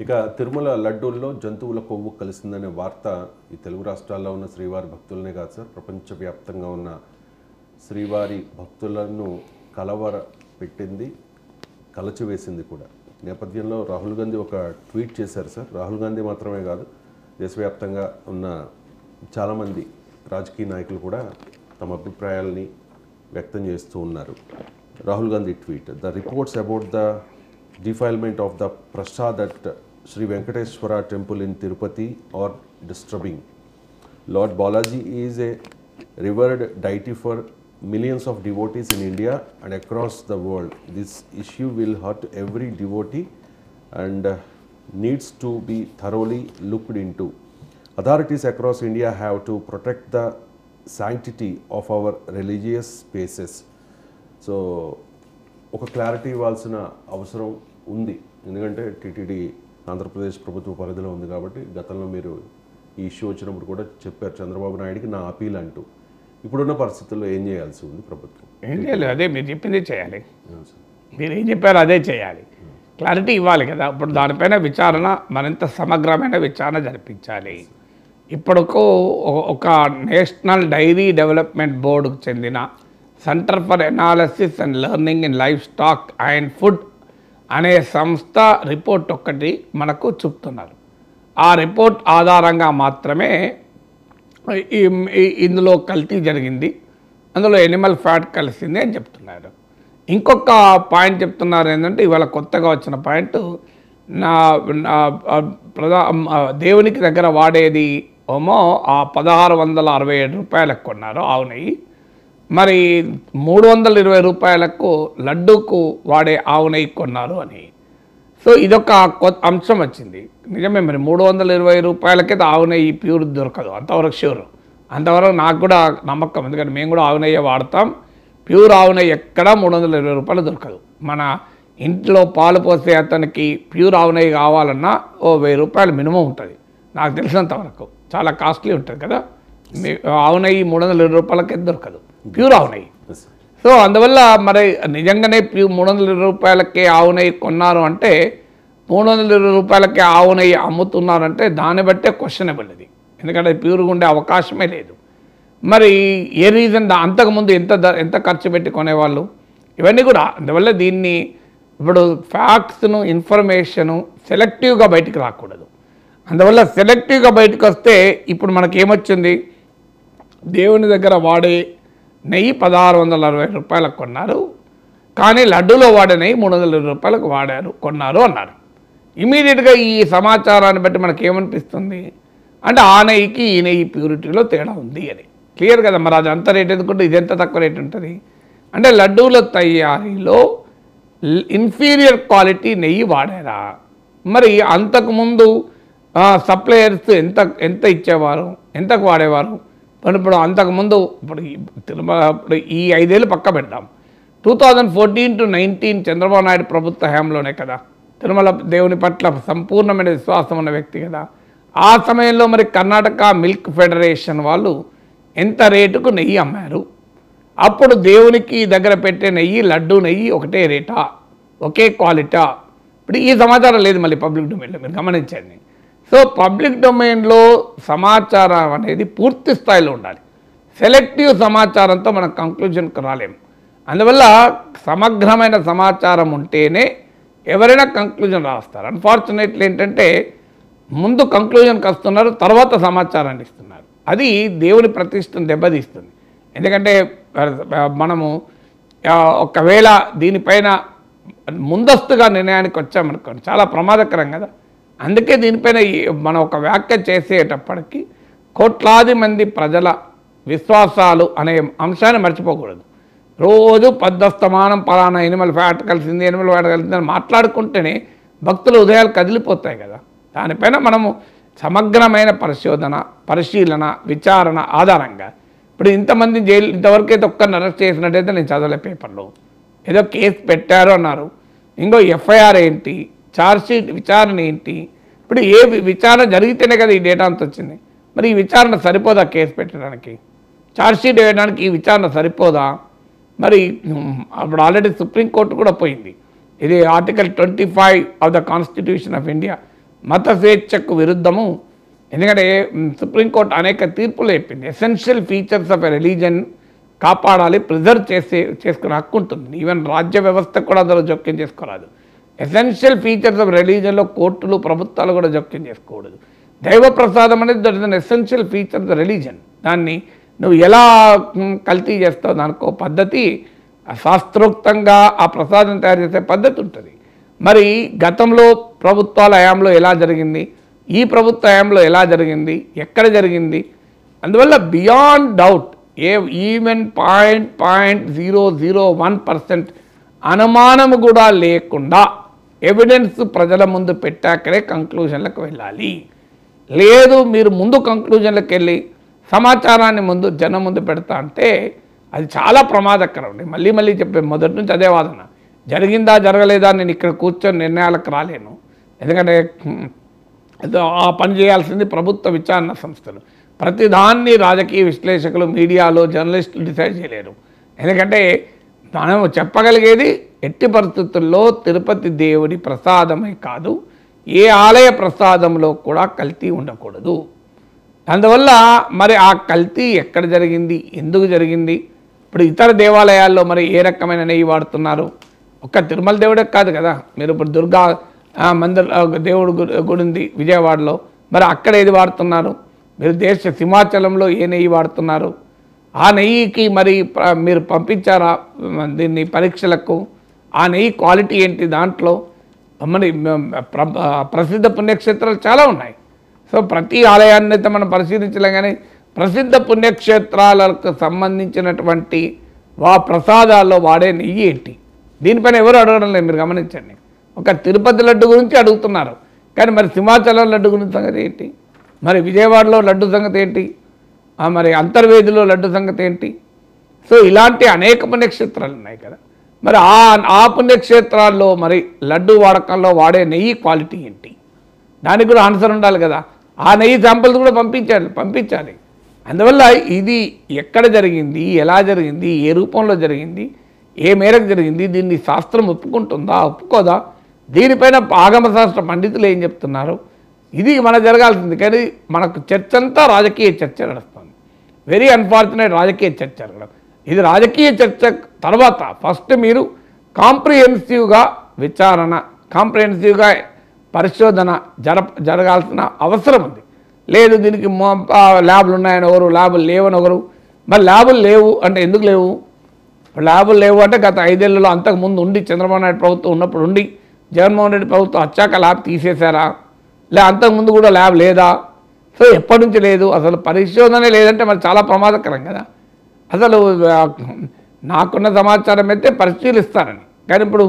ఇక తిరుమల లడ్డూల్లో జంతువుల కొవ్వు కలిసిందనే వార్త ఈ తెలుగు రాష్ట్రాల్లో ఉన్న శ్రీవారి భక్తులనే కాదు సార్, ప్రపంచవ్యాప్తంగా ఉన్న శ్రీవారి భక్తులను పెట్టింది, కలచివేసింది కూడా. నేపథ్యంలో రాహుల్ గాంధీ ఒక ట్వీట్ చేశారు సార్. రాహుల్ గాంధీ మాత్రమే కాదు, దేశవ్యాప్తంగా ఉన్న చాలామంది రాజకీయ నాయకులు కూడా తమ అభిప్రాయాల్ని వ్యక్తం చేస్తూ ఉన్నారు. Rahul Gandhi tweet: the reports about the defilement of the prasad at Sri Venkateswara temple in Tirupati are disturbing. Lord Balaji is a revered deity for millions of devotees in India and across the world. This issue will hurt every devotee and needs to be thoroughly looked into. Authorities across India have to protect the sanctity of our religious spaces. So, ఒక clarity ఇవ్వాల్సిన అవసరం ఉంది. ఎందుకంటే TTD Andhra Pradesh ప్రభుత్వ పరిధిలో ఉంది కాబట్టి గతంలో మీరు ఈ ఇష్యూ వచ్చినప్పుడు కూడా చెప్పారు చంద్రబాబు నాయుడికి నా అపీల్ అంటూ. ఇప్పుడున్న పరిస్థితుల్లో ఏం చేయాల్సి ఉంది ప్రభుత్వం? ఏం చేయాలి? అదే మీరు చెప్పిందే చేయాలి. మీరు ఏం చెప్పారో అదే చేయాలి. క్లారిటీ ఇవ్వాలి కదా. ఇప్పుడు దానిపైన విచారణ, మరింత సమగ్రమైన విచారణ జరిపించాలి. ఇప్పుడుకు ఒక నేషనల్ డైరీ డెవలప్మెంట్ బోర్డుకు చెందిన centre for analysis and learning in life stock and food అనే సంస్థ రిపోర్ట్ ఒక్కటి మనకు చూపుతున్నారు. ఆ రిపోర్ట్ ఆధారంగా మాత్రమే ఇందులో కల్తీ జరిగింది, అందులో ఎనిమల్ ఫ్యాట్ కలిసింది అని చెప్తున్నారు. ఇంకొక పాయింట్ చెప్తున్నారు ఏంటంటే, ఇవాళ కొత్తగా వచ్చిన పాయింట్, దేవునికి దగ్గర వాడేది ఏమో ఆ 1667 రూపాయలకు కొన్నారు ఆవు నెయ్యి, మరి 320 రూపాయలకు లడ్డూకు వాడే ఆవు నెయ్యి కొన్నారు అని. సో ఇదొక అంశం వచ్చింది. నిజమే, మరి 320 రూపాయలకే ఆవు నెయ్యి ప్యూర్ దొరకదు, అంతవరకు ష్యూర్. అంతవరకు నాకు కూడా నమ్మకం, ఎందుకంటే మేము కూడా ఆవు నెయ్యి వాడతాం. ప్యూర్ ఆవు నెయ్యి ఎక్కడా 320 రూపాయలు దొరకదు. మన ఇంట్లో పాలు పోసే అతనికి ప్యూర్ ఆవు నెయ్యి కావాలన్నా 1000 రూపాయలు మినిమం ఉంటుంది నాకు తెలిసినంతవరకు. చాలా కాస్ట్లీ ఉంటుంది కదా ఆవు నెయ్యి, 320 రూపాయలకే దొరకదు ప్యూర్ ఆవు నెయ్యి. సో అందువల్ల మరి నిజంగానే 320 రూపాయలకే ఆవు నెయ్యి కొన్నారు అంటే, 320 రూపాయలకే ఆవు నెయ్యి అమ్ముతున్నారంటే దాన్ని బట్టే క్వశ్చనబుల్ ఇది, ఎందుకంటే ప్యూర్గా ఉండే అవకాశమే లేదు. మరి ఏ రీజన్, అంతకుముందు ఎంత ఖర్చు పెట్టి కొనేవాళ్ళు, ఇవన్నీ కూడా. అందువల్ల దీన్ని ఇప్పుడు ఫ్యాక్ట్స్ను, ఇన్ఫర్మేషను సెలెక్టివ్గా బయటికి రాకూడదు. అందువల్ల సెలెక్టివ్గా బయటకు వస్తే ఇప్పుడు మనకేమొచ్చింది, దేవుని దగ్గర వాడే నెయ్యి 1660 రూపాయలకు కొన్నారు, కానీ లడ్డూలో వాడే నెయ్యి 320 రూపాయలకు కొన్నారు అన్నారు. ఇమీడియట్గా ఈ సమాచారాన్ని బట్టి మనకి ఏమనిపిస్తుంది అంటే, ఆ నెయ్యికి ఈ నెయ్యి ప్యూరిటీలో తేడా ఉంది అని క్లియర్ కదా. మరి అది అంత రేట్ ఎందుకుంటే ఇది ఎంత తక్కువ రేట్ ఉంటుంది అంటే, లడ్డూల తయారీలో ఇన్ఫీరియర్ క్వాలిటీ నెయ్యి వాడారా? మరి అంతకుముందు సప్లయర్స్ ఎంత ఇచ్చేవారు, ఎంతకు వాడేవారు? ఇప్పుడు అంతకుముందు ఇప్పుడు ఈ 5 ఏళ్ళు పక్క పెడదాం, 2014 to 19 చంద్రబాబు నాయుడు ప్రభుత్వ హయాంలోనే కదా తిరుమల దేవుని పట్ల సంపూర్ణమైన విశ్వాసం ఉన్న వ్యక్తి కదా. ఆ సమయంలో మరి కర్ణాటక మిల్క్ ఫెడరేషన్ వాళ్ళు ఎంత రేటుకు నెయ్యి అమ్మారు? అప్పుడు దేవునికి దగ్గర పెట్టే నెయ్యి, లడ్డూ నెయ్యి ఒకటే రేటా, ఒకే క్వాలిటా? ఇప్పుడు ఈ సమాచారం లేదు మళ్ళీ పబ్లిక్ డొమైన్లో, మీరు గమనించండి. సో పబ్లిక్ డొమైన్లో సమాచారం అనేది పూర్తి స్థాయిలో ఉండాలి. సెలెక్టివ్ సమాచారంతో మనం కంక్లూజన్కి రాలేము. అందువల్ల సమగ్రమైన సమాచారం ఉంటేనే ఎవరైనా కంక్లూజన్ రాస్తారు. అన్ఫార్చునేట్లీ ఏంటంటే, ముందు కంక్లూజన్కి వస్తున్నారు, తర్వాత సమాచారాన్ని ఇస్తున్నారు. అది దేవుని ప్రతిష్టను దెబ్బతీస్తుంది. ఎందుకంటే మనము ఒకవేళ దీనిపైన ముందస్తుగా నిర్ణయానికి వచ్చామనుకోండి, చాలా ప్రమాదకరం కదా. అందుకే దీనిపైన మనం ఒక వ్యాఖ్య చేసేటప్పటికీ కోట్లాది మంది ప్రజల విశ్వాసాలు అనే అంశాన్ని మర్చిపోకూడదు. రోజు పద్దస్తమానం పలానా ఎనిమల్ ఫ్యాట్ కలిసింది, ఎనిమల్ ఫ్యాట్ కలిసింది అని మాట్లాడుకుంటేనే భక్తుల హృదయాలు కదిలిపోతాయి కదా. దానిపైన మనము సమగ్రమైన పరిశీలన, విచారణ ఆధారంగా ఇప్పుడు ఇంతమంది ఇంతవరకు అయితే ఒక్కరిని అరెస్ట్ చేసినట్టయితే నేను చదవలే పేపర్లో. ఏదో కేసు పెట్టారు అన్నారు, ఇంకో ఎఫ్ఐఆర్ ఏంటి, ఛార్జ్షీట్ విచారణ ఏంటి? ఇప్పుడు ఏ విచారణ జరిగితేనే కదా ఈ డేటా అంత వచ్చింది. మరి ఈ విచారణ సరిపోదా కేసు పెట్టడానికి? ఛార్జ్షీట్ వేయడానికి ఈ విచారణ సరిపోదా? మరి అప్పుడు ఆల్రెడీ సుప్రీంకోర్టు కూడా పోయింది. ఇది article 25 of the constitution of India మత స్వేచ్ఛకు విరుద్ధము. ఎందుకంటే సుప్రీంకోర్టు అనేక తీర్పులు చెప్పింది, essential features of a religion కాపాడాలి, ప్రిజర్వ్ చేసుకునే హక్కు ఉంటుంది. ఈవెన్ రాజ్య వ్యవస్థ కూడా అందులో జోక్యం చేసుకోరాదు. ఎసెన్షియల్ ఫీచర్స్ ఆఫ్ రిలీజన్లో కోర్టులు ప్రభుత్వాలు కూడా జోక్యం చేసుకోకూడదు. దైవ ప్రసాదం అనేది that is an essential feature of the religion. దాన్ని నువ్వు ఎలా కల్తీ చేస్తావు, దానికో పద్ధతి, శాస్త్రోక్తంగా ఆ ప్రసాదం తయారు చేసే పద్ధతి ఉంటుంది. మరి గతంలో ప్రభుత్వాల హయాంలో ఎలా జరిగింది, ఈ ప్రభుత్వ హయాంలో ఎలా జరిగింది, ఎక్కడ జరిగింది, అందువల్ల బియాండ్ డౌట్ ఈవెన్ 0.001% అనుమానం కూడా లేకుండా ఎవిడెన్స్ ప్రజల ముందు పెట్టాకనే కంక్లూజన్లకు వెళ్ళాలి. లేదు మీరు ముందు కంక్లూజన్లకు వెళ్ళి సమాచారాన్ని ముందు జనం ముందు పెడతా అంటే అది చాలా ప్రమాదకరం. మళ్ళీ మళ్ళీ చెప్పే మొదటి నుంచి అదే వాదన, జరిగిందా జరగలేదా నేను ఇక్కడ కూర్చొని నిర్ణయాలకు రాలేను. ఎందుకంటే ఆ పని చేయాల్సింది ప్రభుత్వ విచారణ సంస్థలు. ప్రతిదాన్ని రాజకీయ విశ్లేషకులు, మీడియాలో జర్నలిస్టులు డిసైడ్ చేయలేరు. ఎందుకంటే మనం చెప్పగలిగేది ఎట్టి పరిస్థితుల్లో తిరుపతి దేవుడి ప్రసాదమే కాదు, ఏ ఆలయ ప్రసాదంలో కూడా కల్తీ ఉండకూడదు. అందువల్ల మరి ఆ కల్తీ ఎక్కడ జరిగింది, ఎందుకు జరిగింది, ఇప్పుడు ఇతర దేవాలయాల్లో మరి ఏ రకమైన నెయ్యి వాడుతున్నారు, ఒక్క తిరుమల దేవుడే కాదు కదా. మీరు ఇప్పుడు దుర్గా మందిర దేవుడు గుడి ఉంది విజయవాడలో, మరి అక్కడ ఏది వాడుతున్నారు, మీరు దేశ సింహాచలంలో ఏ నెయ్యి వాడుతున్నారు, ఆ నెయ్యికి మరి మీరు పంపించారా దీన్ని పరీక్షలకు, ఆ నెయ్యి క్వాలిటీ ఏంటి, దాంట్లో మరి ప్రసిద్ధ పుణ్యక్షేత్రాలు చాలా ఉన్నాయి. సో ప్రతి ఆలయాన్ని అయితే మనం పరిశీలించలేం, కానీ ప్రసిద్ధ పుణ్యక్షేత్రాలకు సంబంధించినటువంటి ప్రసాదాల్లో వాడే నెయ్యి ఏంటి, దీనిపైన ఎవరు అడగడం లేదు. మీరు గమనించండి, ఒక తిరుపతి లడ్డు గురించి అడుగుతున్నారు, కానీ మరి సింహాచలం లడ్డు గురించి సంగతి ఏంటి, మరి విజయవాడలో లడ్డు సంగతి ఏంటి, మరి అంతర్వేదిలో లడ్డు సంగతి ఏంటి. సో ఇలాంటి అనేక పుణ్యక్షేత్రాలు ఉన్నాయి కదా, మరి ఆ పుణ్యక్షేత్రాల్లో మరి లడ్డు వాడకంలో వాడే నెయ్యి క్వాలిటీ ఏంటి, దానికి కూడా ఆన్సర్ ఉండాలి కదా. ఆ నెయ్యి శాంపిల్స్ కూడా పంపించాలి. అందువల్ల ఇది ఎక్కడ జరిగింది, ఎలా జరిగింది, ఏ రూపంలో జరిగింది, ఏ మేరకు జరిగింది, దీన్ని శాస్త్రం ఒప్పుకుంటుందా ఒప్పుకోదా, దీనిపైన ఆగమ శాస్త్ర పండితులు ఏం చెప్తున్నారు, ఇది మనకు జరగాల్సింది. కానీ మనకు చర్చ అంతా రాజకీయ చర్చ నడుస్తుంది. వెరీ అన్ఫార్చునేట్ రాజకీయ చర్చ జరగడం. ఇది రాజకీయ చర్చ తర్వాత ఫస్ట్ మీరు కాంప్రిహెన్సివ్గా విచారణ, కాంప్రిహెన్సివ్గా పరిశోధన జరగాల్సిన అవసరం ఉంది. లేదు దీనికి ల్యాబులు ఉన్నాయని ఒకరు, ల్యాబులు లేవని ఒకరు. మరి ల్యాబులు లేవు అంటే ఎందుకు లేవు, ల్యాబులు లేవు అంటే గత 5 ఏళ్లలో అంతకుముందు ఉండి, చంద్రబాబు నాయుడు ప్రభుత్వం ఉన్నప్పుడు ఉండి, జగన్మోహన్ రెడ్డి ప్రభుత్వం వచ్చాక ల్యాబ్ తీసేశారా, అంతకుముందు కూడా ల్యాబ్ లేదా, సో ఎప్పటి నుంచి లేదు, అసలు పరిశోధనే లేదంటే మరి చాలా ప్రమాదకరం కదా. అసలు నాకున్న సమాచారం అయితే పరిశీలిస్తారని, కానీ ఇప్పుడు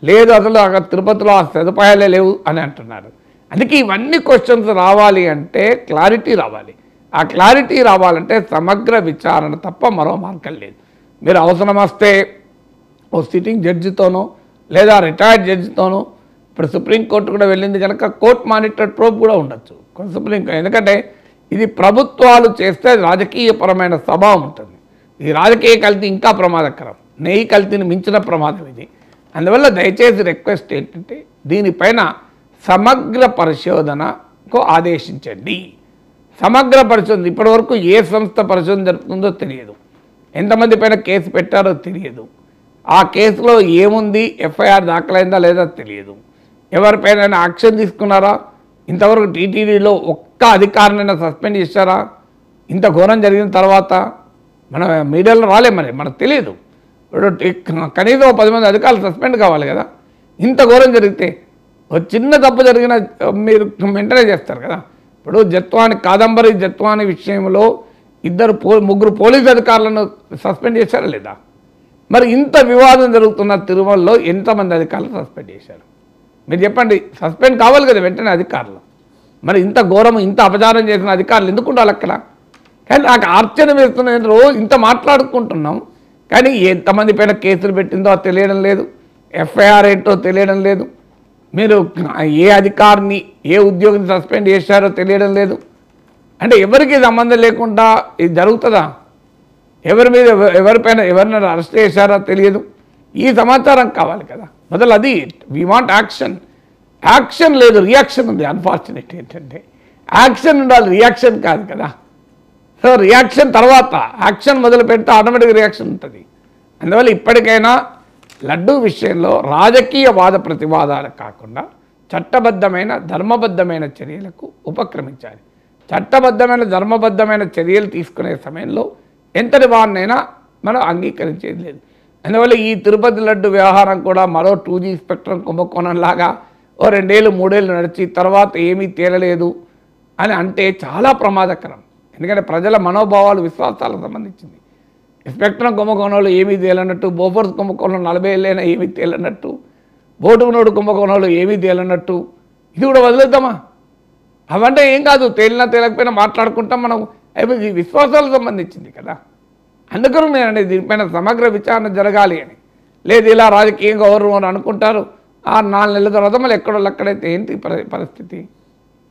లేదు, అసలు అక్కడ తిరుపతిలో ఆ సదుపాయాలే లేవు అని అంటున్నారు. అందుకే ఇవన్నీ క్వశ్చన్స్ రావాలి అంటే క్లారిటీ రావాలి. ఆ క్లారిటీ రావాలంటే సమగ్ర విచారణ తప్ప మరో మార్గం లేదు. మీరు అవసరం వస్తే ఓ సిట్టింగ్ జడ్జితోనో లేదా రిటైర్డ్ జడ్జితోనో, ఇప్పుడు సుప్రీంకోర్టు కూడా వెళ్ళింది కనుక కోర్ట్ మానిటర్డ్ ప్రోబ్ కూడా ఉండొచ్చు సుప్రీంకోర్టు. ఎందుకంటే ఇది ప్రభుత్వాలు చేస్తే రాజకీయపరమైన స్వభావం ఉంటుంది. ఈ రాజకీయ కల్తీ ఇంకా ప్రమాదకరం, నెయ్యి కల్తీని మించిన ప్రమాదం ఇది. అందువల్ల దయచేసి రిక్వెస్ట్ ఏంటంటే దీనిపైన సమగ్ర పరిశోధనకు ఆదేశించండి. సమగ్ర పరిశోధన ఇప్పటివరకు ఏ సంస్థ పరిశోధన జరుపుతుందో తెలియదు, ఎంతమంది పైన కేసు పెట్టారో తెలియదు, ఆ కేసులో ఏముంది, ఎఫ్ఐఆర్ దాఖలైందా లేదా తెలియదు, ఎవరిపైన యాక్షన్ తీసుకున్నారా, ఇంతవరకు టీటీడీలో ఒక్క అధికారినైనా సస్పెండ్ చేశారా, ఇంత ఘోరం జరిగిన తర్వాత మన మీడియాలో రాలే, మరి మనకు తెలియదు. ఇప్పుడు కనీసం 10 మంది అధికారులు సస్పెండ్ కావాలి కదా. ఇంత ఘోరం జరిగితే ఒక చిన్న తప్పు జరిగిన మీరు వెంటనే చేస్తారు కదా. ఇప్పుడు కాదంబరి జత్వాని విషయంలో ముగ్గురు పోలీసు అధికారులను సస్పెండ్ చేశారా లేదా? మరి ఇంత వివాదం జరుగుతున్న తిరుమలలో ఎంతమంది అధికారులు సస్పెండ్ చేశారు మీరు చెప్పండి. సస్పెండ్ కావాలి కదా వెంటనే అధికారులు. మరి ఇంత ఘోరం, ఇంత అపచారం చేసిన అధికారులు ఎందుకు ఉండాలి అక్కడ? కానీ నాకు ఆశ్చర్యం వేస్తున్న రోజు ఇంత మాట్లాడుకుంటున్నాం, కానీ ఎంతమంది పైన కేసులు పెట్టిందో తెలియడం లేదు, ఎఫ్ఐఆర్ ఏంటో తెలియడం లేదు, మీరు ఏ అధికారిని ఏ ఉద్యోగిని సస్పెండ్ చేశారో తెలియడం లేదు. అంటే ఎవరికి సంబంధం లేకుండా ఇది జరుగుతుందా? ఎవరి మీద ఎవరిపైన ఎవరినైనా అరెస్ట్ చేశారో తెలియదు. ఈ సమాచారం కావాలి కదా మొదలు. అది వీ వాంట్ యాక్షన్. యాక్షన్ లేదు, రియాక్షన్ ఉంది. అన్ఫార్చునేట్ ఏంటంటే యాక్షన్ ఉండాలి, రియాక్షన్ కాదు కదా. సో రియాక్షన్ తర్వాత, యాక్షన్ మొదలు పెడితే ఆటోమేటిక్ రియాక్షన్ ఉంటుంది. అందువల్ల ఇప్పటికైనా లడ్డూ విషయంలో రాజకీయ వాద ప్రతివాదాలు కాకుండా చట్టబద్ధమైన ధర్మబద్ధమైన చర్యలకు ఉపక్రమించాలి. చట్టబద్ధమైన ధర్మబద్ధమైన చర్యలు తీసుకునే సమయంలో ఎంతటి వారినైనా మనం అంగీకరించేది లేదు. అందువల్ల ఈ తిరుపతి లడ్డు వ్యవహారం కూడా మరో 2G స్పెక్ట్రమ్ కుంభకోణం లాగా ఓ 2 ఏళ్ళు 3 ఏళ్ళు నడిచి తర్వాత ఏమీ తేలలేదు అని అంటే చాలా ప్రమాదకరం. ఎందుకంటే ప్రజల మనోభావాలు విశ్వాసాలకు సంబంధించింది. స్పెక్ట్రమ్ కుంభకోణంలో ఏమీ తేలనట్టు, బోఫర్స్ కుంభకోణంలో 40 ఏళ్ళైనా ఏమీ తేలనట్టు, బోటునోడు కుంభకోణంలో ఏమీ తేలనట్టు ఇది కూడా వదిలేద్దామా? అవంటే ఏం కాదు, తేలినా తేలకపోయినా మాట్లాడుకుంటాం మనం. అయిపోయి విశ్వాసాలకు సంబంధించింది కదా. అందుకని నేను అనేది దీనిపైన సమగ్ర విచారణ జరగాలి అని. లేదు ఇలా రాజకీయంగా ఎవరు అని అనుకుంటారు, 4 నెలల తర్వాత మళ్ళీ ఎక్కడైతే ఏంటి పరిస్థితి?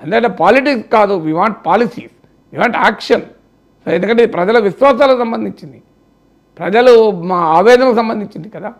అందుకంటే పాలిటిక్స్ కాదు, we want policies, we want action. ఎందుకంటే ఇది ప్రజల విశ్వాసాలకు సంబంధించింది, ప్రజలు మా ఆవేదనకు సంబంధించింది కదా.